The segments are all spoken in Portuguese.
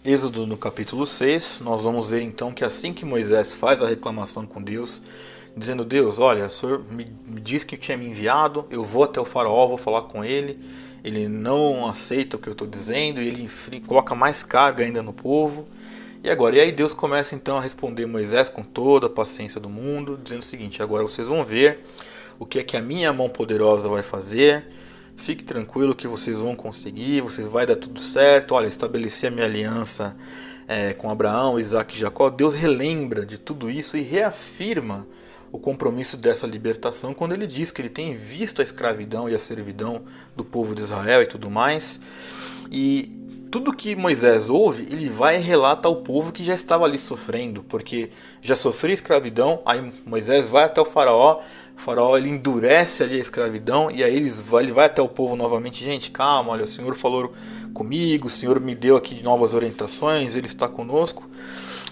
Êxodo no capítulo 6, nós vamos ver então que assim que Moisés faz a reclamação com Deus, dizendo: Deus, olha, o Senhor me disse que tinha me enviado, eu vou até o faraó, vou falar com ele não aceita o que eu estou dizendo, e ele coloca mais carga ainda no povo. E agora? E aí Deus começa então a responder Moisés com toda a paciência do mundo, dizendo o seguinte: agora vocês vão ver o que é que a minha mão poderosa vai fazer. Fique tranquilo que vocês vão conseguir, vocês vai dar tudo certo. Olha, estabeleci a minha aliança com Abraão, Isaac e Jacó. Deus relembra de tudo isso e reafirma o compromisso dessa libertação quando ele diz que ele tem visto a escravidão e a servidão do povo de Israel e tudo mais. E tudo que Moisés ouve, ele vai e relata ao povo que já estava ali sofrendo, porque já sofria escravidão. Aí Moisés vai até o faraó ele endurece ali a escravidão, e aí ele vai até o povo novamente: gente, calma, olha, o Senhor falou comigo, o Senhor me deu aqui novas orientações, Ele está conosco.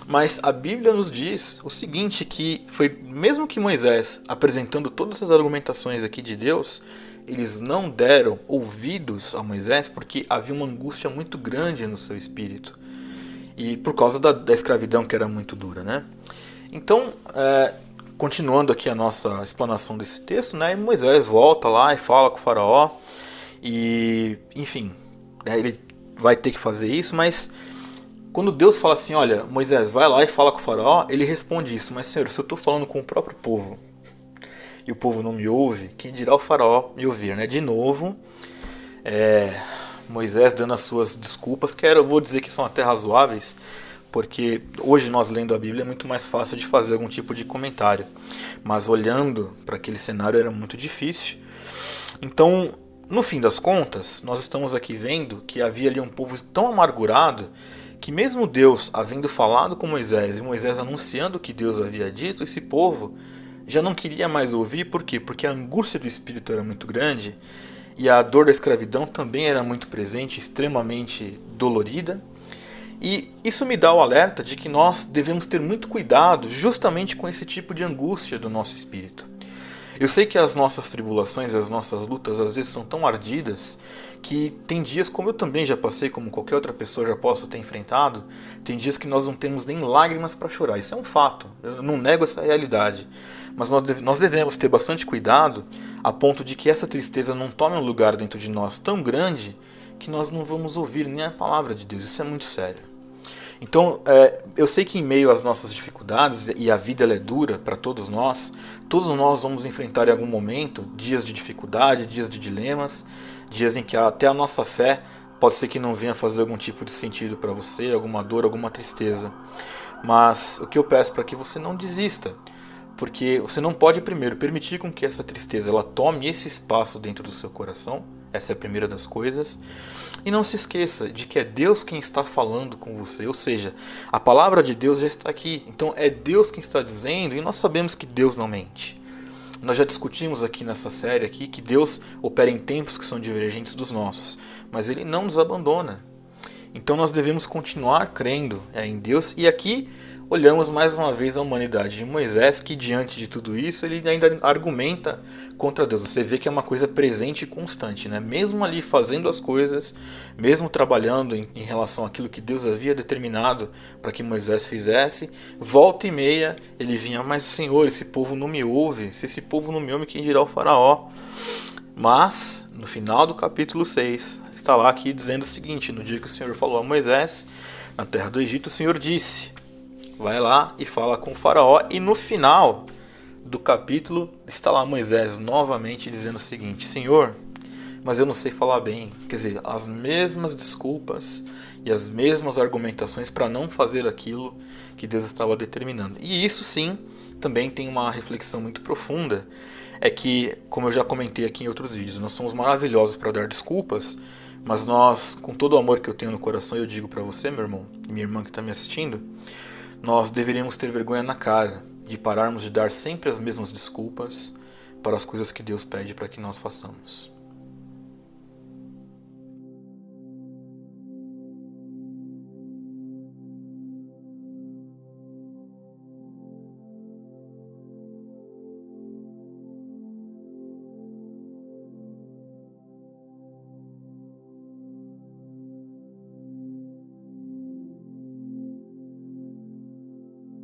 Mas a Bíblia nos diz o seguinte, que foi mesmo que Moisés apresentando todas essas argumentações aqui de Deus, eles não deram ouvidos a Moisés porque havia uma angústia muito grande no seu espírito. E por causa da escravidão, que era muito dura, né? Então, continuando aqui a nossa explanação desse texto, né, Moisés volta lá e fala com o faraó, e enfim, ele vai ter que fazer isso, mas quando Deus fala assim: olha, Moisés, vai lá e fala com o faraó, ele responde isso: mas Senhor, se eu estou falando com o próprio povo, e o povo não me ouve, quem dirá o faraó me ouvir, né? De novo, Moisés dando as suas desculpas, que eu vou dizer que são até razoáveis, porque hoje nós lendo a Bíblia é muito mais fácil de fazer algum tipo de comentário, mas olhando para aquele cenário era muito difícil. Então, no fim das contas, nós estamos aqui vendo que havia ali um povo tão amargurado que mesmo Deus havendo falado com Moisés e Moisés anunciando o que Deus havia dito, esse povo já não queria mais ouvir. Por quê? Porque a angústia do espírito era muito grande e a dor da escravidão também era muito presente, extremamente dolorida. E isso me dá o alerta de que nós devemos ter muito cuidado justamente com esse tipo de angústia do nosso espírito. Eu sei que as nossas tribulações e as nossas lutas às vezes são tão ardidas que tem dias, como eu também já passei, como qualquer outra pessoa já possa ter enfrentado, tem dias que nós não temos nem lágrimas para chorar. Isso é um fato, eu não nego essa realidade. Mas nós devemos ter bastante cuidado a ponto de que essa tristeza não tome um lugar dentro de nós tão grande que nós não vamos ouvir nem a palavra de Deus. Isso é muito sério. Então, eu sei que em meio às nossas dificuldades, e a vida ela é dura para todos nós vamos enfrentar em algum momento dias de dificuldade, dias de dilemas, dias em que até a nossa fé pode ser que não venha fazer algum tipo de sentido para você, alguma dor, alguma tristeza. Mas o que eu peço para que você não desista, porque você não pode primeiro permitir com que essa tristeza ela tome esse espaço dentro do seu coração. Essa é a primeira das coisas. E não se esqueça de que é Deus quem está falando com você. Ou seja, a palavra de Deus já está aqui. Então é Deus quem está dizendo, e nós sabemos que Deus não mente. Nós já discutimos aqui nessa série aqui que Deus opera em tempos que são divergentes dos nossos, mas Ele não nos abandona. Então nós devemos continuar crendo em Deus. E aqui olhamos mais uma vez a humanidade de Moisés, que diante de tudo isso ele ainda argumenta contra Deus. Você vê que é uma coisa presente e constante, né? Mesmo ali fazendo as coisas, mesmo trabalhando em relação àquilo que Deus havia determinado para que Moisés fizesse, volta e meia ele vinha: mas Senhor, esse povo não me ouve, se esse povo não me ouve, quem dirá o faraó? Mas, no final do capítulo 6, está lá aqui dizendo o seguinte: no dia que o Senhor falou a Moisés, na terra do Egito, o Senhor disse: vai lá e fala com o faraó. E no final do capítulo está lá Moisés novamente dizendo o seguinte: Senhor, mas eu não sei falar bem. Quer dizer, as mesmas desculpas e as mesmas argumentações para não fazer aquilo que Deus estava determinando. E isso sim, também tem uma reflexão muito profunda. É que, como eu já comentei aqui em outros vídeos, nós somos maravilhosos para dar desculpas, mas nós, com todo o amor que eu tenho no coração, eu digo para você, meu irmão e minha irmã que está me assistindo, nós deveríamos ter vergonha na cara de pararmos de dar sempre as mesmas desculpas para as coisas que Deus pede para que nós façamos.